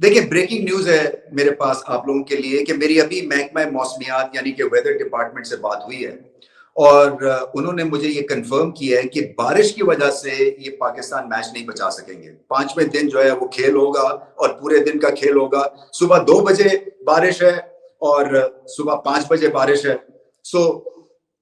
देखिए, breaking news है मेरे पास आप लोगों के लिए कि मेरी अभी महकमा मौसमियात यानी कि वेदर डिपार्टमेंट से बात हुई है और उन्होंने मुझे ये कंफर्म किया है कि बारिश की वजह से ये पाकिस्तान मैच नहीं बचा सकेंगे। 5वें दिन जो है वो खेल होगा और पूरे दिन का खेल होगा। सुबह 2 बजे बारिश है और सुबह 5 बजे बारिश है। सो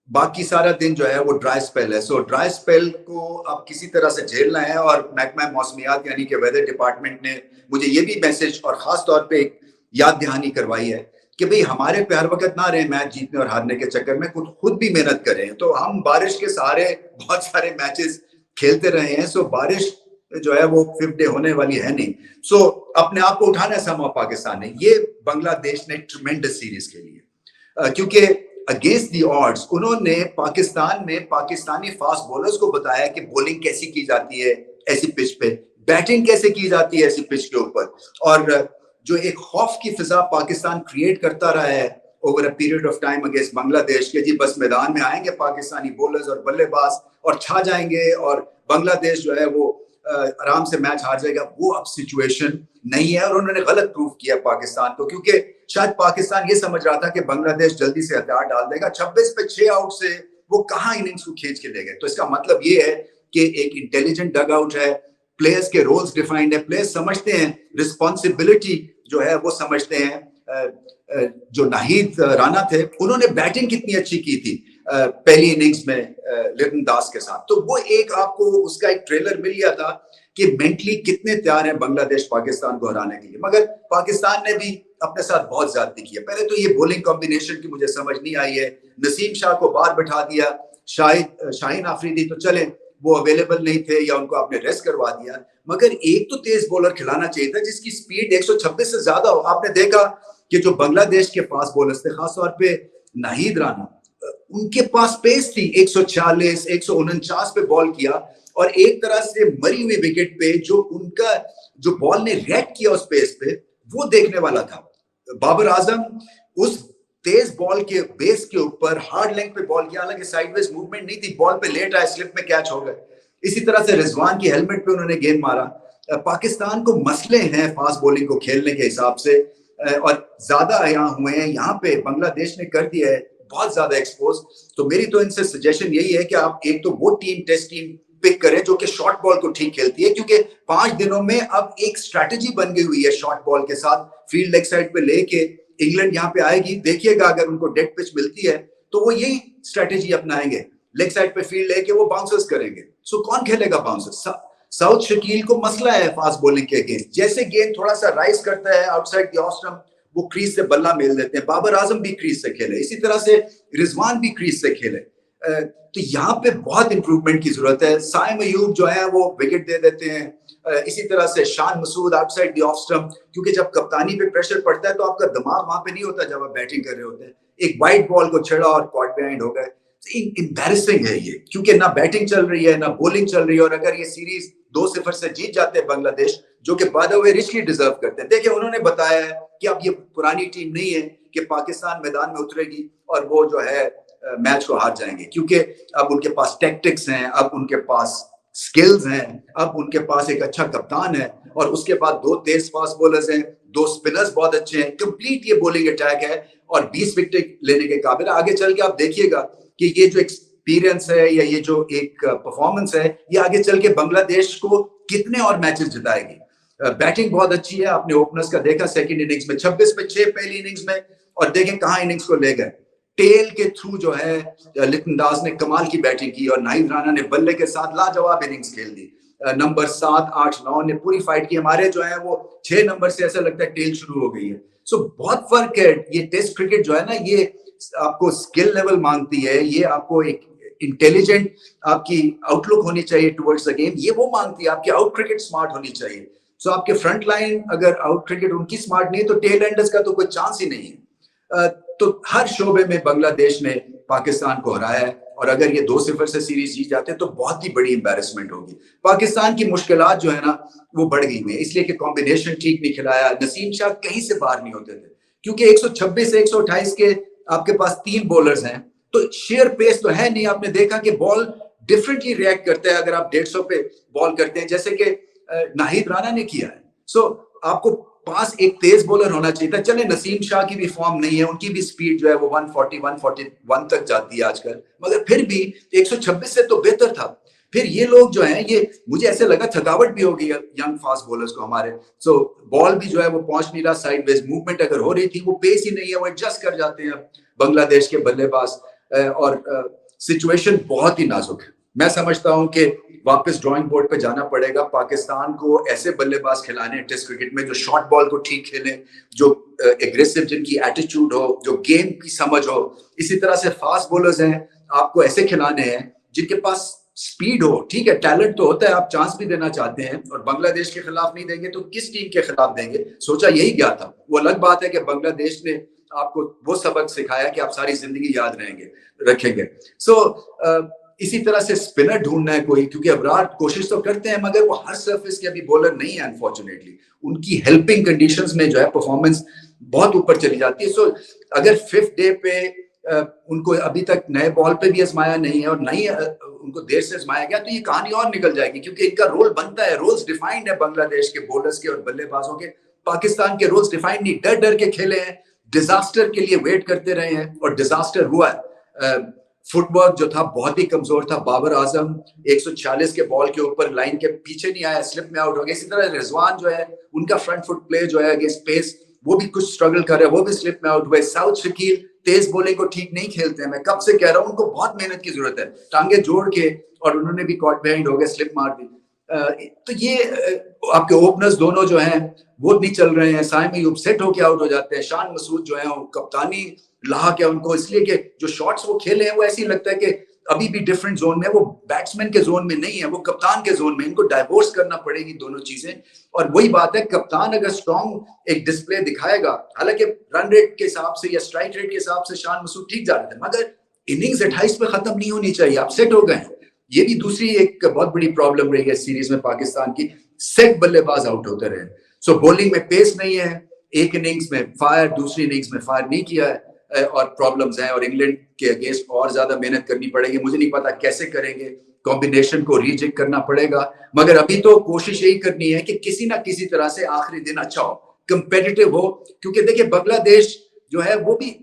बाकी सारा दिन जो है वो ड्राई स्पेल है। सो ड्राई स्पेल को अब किसी तरह से झेलना है और महकमा मौसमियात यानी कि वेदर डिपार्टमेंट ने मुझे ये भी मैसेज और खास तौर पे एक याद दहानी करवाई है कि भाई हमारे पे हर वक्त ना रहे मैच जीतने और हारने के चक्कर में, खुद भी मेहनत करें। तो हम बारिश के सहारे बहुत सारे मैचेस खेलते रहे हैं। सो बारिश जो है वो 5th डे होने वाली है नहीं। सो अपने आप को उठाना है समहा पाकिस्तान ने। ये बांग्लादेश ने ट्रेमेंडस सीरीज खेली है क्योंकि अगेंस्ट दी ऑड्स उन्होंने पाकिस्तान में पाकिस्तानी फास्ट बॉलर्स को बताया कि बॉलिंग कैसी की जाती है ऐसी पिच पे, बैटिंग कैसे की जाती है ऐसी पिच के ऊपर। और जो एक खौफ की फिजा पाकिस्तान क्रिएट करता रहा है over a period of time against Bangladesh के, जी बस मैदान में आएंगे पाकिस्तानी बॉलर्स और बल्लेबाज और छा जाएंगे और बांग्लादेश जो है वो आराम से मैच हार जाएगा, वो अब सिचुएशन नहीं है। और उन्होंने गलत प्रूव किया पाकिस्तान को, क्योंकि शायद पाकिस्तान ये समझ रहा था कि बांग्लादेश जल्दी से हथियार डाल देगा। 26 पे 6 आउट से वो कहां इनिंग्स को खींच के ले गए। तो इसका मतलब ये है कि एक इंटेलिजेंट डग आउट है, प्लेयर्स के रोल्स डिफाइंड है, प्लेयर्स समझते हैं रिस्पॉन्सिबिलिटी जो है वो समझते हैं। जो नाहिद राणा थे उन्होंने बैटिंग कितनी अच्छी की थी पहली इनिंग्स में लिटन दास के साथ। तो वो एक आपको उसका एक ट्रेलर मिल गया था कि मेंटली कितने तैयार हैं बांग्लादेश पाकिस्तान को हराने के लिए। मगर पाकिस्तान ने भी अपने साथ बहुत ज्यादती की है। पहले तो ये बॉलिंग कॉम्बिनेशन की मुझे समझ नहीं आई है। नसीम शाह को बाहर बिठा दिया, शाहीन आफरीदी तो चले वो अवेलेबल नहीं थे या उनको आपने रेस्ट करवा दिया, मगर एक तो तेज बॉलर खिलाना चाहिए था जिसकी स्पीड 126 से ज्यादा हो। आपने देखा कि जो बांग्लादेश के फास्ट बॉलर्स थे, खासतौर पे नाहिद राणा, उनके पास पेस थी। 146 149 पे बॉल किया और एक तरह से मरी हुई विकेट पे जो उनका जो बॉल ने रिएक्ट किया उस पेस पे, वो देखने वाला था। बाबर आजम उस तेज बॉल के बेस के ऊपर हार्ड लेंथ पे बॉल किया, हालांकि साइडवेज मूवमेंट नहीं थी, बॉल पे लेट आए, स्लिप में कैच हो गए। इसी तरह से रिजवान की हेलमेट पे उन्होंने गेंद मारा। पाकिस्तान को मसले हैं फास्ट बॉलिंग को खेलने के हिसाब से और ज्यादा यहाँ हुए हैं। यहाँ पे बांग्लादेश ने कर दिया है बहुत ज्यादा एक्सपोज। तो मेरी तो इनसे सजेशन यही है कि आप एक तो वो टीम टेस्ट टीम पिक करें जो कि शॉर्ट बॉल को ठीक खेलती है, क्योंकि 5 दिनों में अब एक स्ट्रैटेजी बन गई हुई है शॉर्ट बॉल के साथ। फील्ड लेग साइड पे लेके इंग्लैंड यहाँ पे आएगी, देखिएगा अगर उनको डेड पिच मिलती है तो वो यही स्ट्रैटेजी अपनाएंगे, लेग साइड पे फील्ड लेके वो बाउंसर्स करेंगे। सो कौन खेलेगा बाउंसर्स? साउथ शकील को मसला है फास्ट बॉलिंग के अगेंस्ट। जैसे गेंद थोड़ा सा राइज करता है आउटसाइड द ऑफ स्टंप, वो क्रीज से बल्ला मेल देते हैं। बाबर आजम भी क्रीज से खेले, इसी तरह से रिजवान भी क्रीज से खेले। तो यहाँ पे बहुत इंप्रूवमेंट की जरूरत है। साइम अयूब जो है वो विकेट दे देते हैं, इसी तरह से Shan Masood outside the off stump, क्योंकि जब कप्तानी पे प्रेशर पड़ता है तो आपका दिमाग वहां पे नहीं होता जब आप बैटिंग कर रहे होते हैं। एक वाइड बॉल को छेड़ा और कॉट बिहाइंड हो गए। एम्बैरेसिंग है ये, क्योंकि ना बैटिंग चल रही है ना बॉलिंग चल रही है। और अगर ये सीरीज 2-0 से जीत जाते हैं बांग्लादेश, जो कि by the way richly deserve करते हैं। देखिए उन्होंने बताया है कि अब ये पुरानी टीम नहीं है कि पाकिस्तान मैदान में उतरेगी और वो जो है मैच को हार जाएंगे, क्योंकि अब उनके पास टैक्टिक्स हैं, अब उनके पास स्किल्स हैं, अब उनके पास एक अच्छा कप्तान है और उसके बाद 2 तेज फास्ट बॉलर्स हैं, 2 स्पिनर्स बहुत अच्छे हैं। कंप्लीट ये बॉलिंग अटैक है और 20 विकेट लेने के काबिल। आगे चल के आप देखिएगा कि ये जो एक्सपीरियंस है या ये जो एक परफॉर्मेंस है, ये आगे चल के बांग्लादेश को कितने और मैचेस जिताएगी। बैटिंग बहुत अच्छी है, आपने ओपनर्स का देखा सेकंड इनिंग्स में 26 पे 6 पहली इनिंग्स में, और देखें कहां इनिंग्स को ले गए। टेल के थ्रू जो है लिटन दास ने कमाल की बैटिंग की और नाहिद राणा ने बल्ले के साथ लाजवाब इनिंग्स खेल दी। नंबर 7, 8, 9 ने पूरी फाइट की। हमारे जो है वो 6 नंबर से ऐसा लगता है टेल शुरू हो गई है। सो बहुत फर्क है। ये टेस्ट क्रिकेट जो है ना, ये आपको स्किल लेवल मांगती है, ये आपको एक इंटेलिजेंट आपकी आउटलुक होनी चाहिए टुवर्ड्स द गेम, ये वो मांगती है। आपकी आउट क्रिकेट स्मार्ट होनी चाहिए। सो आपके फ्रंट लाइन अगर आउट क्रिकेट उनकी स्मार्ट नहीं है तो टेल एंडर्स का तो कोई चांस ही नहीं है। तो हर शोबे में बांग्लादेश ने पाकिस्तान को हराया है और अगर ये 2-0 से सीरीज जीत जाते तो बहुत ही बड़ी एम्बैरेसमेंट होगी। पाकिस्तान की मुश्किलात जो है ना वो बढ़ गई है, इसलिए कि कॉम्बिनेशन ठीक नहीं खिलाया। नसीम शाह कहीं से बाहर नहीं होते थे, क्योंकि 126 से 128 के आपके पास 3 बॉलर्स हैं, तो शेयर पेस तो है नहीं। आपने देखा कि बॉल डिफरेंटली रिएक्ट करता है अगर आप 150 पे बॉल करते हैं, जैसे कि नाहिद राणा ने किया है। सो आपको पास एक तेज बॉलर होना चाहिए था। चले नसीम शाह की भी फॉर्म नहीं है, उनकी भी स्पीड जो है वो 140 141 तक जाती है आजकल, मगर फिर भी 126 से तो बेहतर था। फिर ये लोग जो हैं, ये मुझे ऐसे लगा थकावट भी हो गई यंग फास्ट बॉलर्स को हमारे। सो बॉल भी जो है वो पहुंच नहीं रहा, साइडवेज मूवमेंट अगर हो रही थी, वो पेस ही नहीं है, वो एडजस्ट कर जाते हैं बांग्लादेश के बल्लेबाज। और सिचुएशन बहुत ही नाजुक है। मैं समझता हूं कि वापस ड्राइंग बोर्ड पे जाना पड़ेगा। पाकिस्तान को ऐसे बल्लेबाज खिलाने टेस्ट क्रिकेट में जो शॉर्ट बॉल को ठीक खेले, जो एग्रेसिव, जिनकी एटीट्यूड हो, जो गेम की समझ हो। इसी तरह से फास्ट बॉलर्स हैं, आपको ऐसे खिलाने हैं जिनके पास स्पीड हो। ठीक है, टैलेंट तो होता है, आप चांस भी देना चाहते हैं, और बांग्लादेश के खिलाफ नहीं देंगे तो किस टीम के खिलाफ देंगे? सोचा यही गया था। वो अलग बात है कि बांग्लादेश ने आपको वो सबक सिखाया कि आप सारी जिंदगी याद रखेंगे। इसी तरह से स्पिनर ढूंढना है कोई, क्योंकि अबरार कोशिश तो करते हैं मगर वो हर सरफेस के अभी बॉलर नहीं है अनफॉर्चुनेटली। उनकी हेल्पिंग कंडीशंस में जो है परफॉर्मेंस बहुत ऊपर चली जाती है। अगर 5th डे पे उनको अभी तक नए बॉल पे भी आजमाया नहीं है और नहीं उनको देर से आजमाया गया, तो ये कहानी और निकल जाएगी, क्योंकि इनका रोल बनता है। रोल्स डिफाइंड है बांग्लादेश के बॉलर्स के और बल्लेबाजों के। पाकिस्तान के रोल्स डिफाइंड नहीं, डर डर के खेले हैं, डिजास्टर के लिए वेट करते रहे हैं और डिजास्टर हुआ है। फुटवर्क जो था बहुत ही कमजोर था। बाबर आजम 146 के बॉल के ऊपर लाइन के पीछे नहीं आया, स्लिप में आउट हो गया। इसी तरह रिजवान जो है, उनका फ्रंट फुट प्ले जो है अगेंस्ट पेस, वो भी कुछ स्ट्रगल कर रहे हैं, वो भी स्लिप में आउट हुए। साउथ शकील तेज बॉलिंग को ठीक नहीं खेलते हैं, मैं कब से कह रहा हूं, उनको बहुत मेहनत की जरूरत है। टांगे जोड़ के, और उन्होंने भी कॉट बिहाइंड हो गए, स्लिप मार दी। तो ये आपके ओपनर्स दोनों जो हैं वो नहीं चल रहे हैं। साइम अयूब सेट होके आउट हो जाते हैं। शान मसूद जो है कप्तानी लाहा क्या उनको, इसलिए कि जो शॉट्स वो खेले हैं वो ऐसे ही लगता है कि अभी भी डिफरेंट जोन में, वो बैट्समैन के जोन में नहीं है, वो कप्तान के जोन में। इनको डाइवोर्स करना पड़ेगी दोनों चीजें। और वही बात है, कप्तान अगर स्ट्रॉन्ग एक डिस्प्ले दिखाएगा, हालांकि रन रेट के हिसाब से या स्ट्राइक रेट के हिसाब से शान मसूद ठीक जा रहे थे, मगर इनिंग्स 28 पे खत्म नहीं होनी चाहिए। आप सेट हो गए हैं। ये भी दूसरी एक बहुत बड़ी प्रॉब्लम रही है सीरीज में पाकिस्तान की, सेट बल्लेबाज आउट होते रहे। बॉलिंग में पेस नहीं है, एक इनिंग्स में फायर, दूसरी इनिंग्स में फायर नहीं किया है, और प्रॉब्लम्स हैं। और इंग्लैंड के अगेंस्ट और ज्यादा मेहनत करनी पड़ेगी। मुझे नहीं पता कैसे करेंगे, कॉम्बिनेशन को रीचेक करना पड़ेगा, मगर अभी तो कोशिश यही करनी है कि किसी ना किसी तरह से आखिरी दिन अच्छा हो, कंपेटिटिव हो। क्योंकि देखिए बांग्लादेश जो है वो भी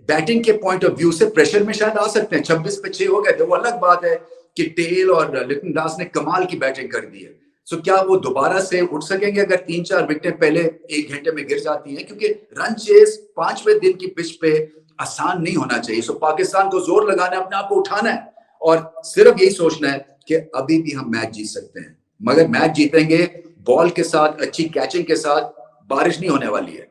बैटिंग के पॉइंट ऑफ व्यू से प्रेशर में शायद आ सकते हैं। 26 पे 6 हो गए थे, वो अलग बात है कि टेल और लिटन दास ने कमाल की बैटिंग कर दी है। क्या वो दोबारा से उठ सकेंगे अगर 3-4 विकेटें पहले 1 घंटे में गिर जाती हैं? क्योंकि रन चेस 5वें दिन की पिच पे आसान नहीं होना चाहिए। पाकिस्तान को जोर लगाना है, अपने आप को उठाना है, और सिर्फ यही सोचना है कि अभी भी हम मैच जीत सकते हैं। मगर मैच जीतेंगे बॉल के साथ, अच्छी कैचिंग के साथ। बारिश नहीं होने वाली है।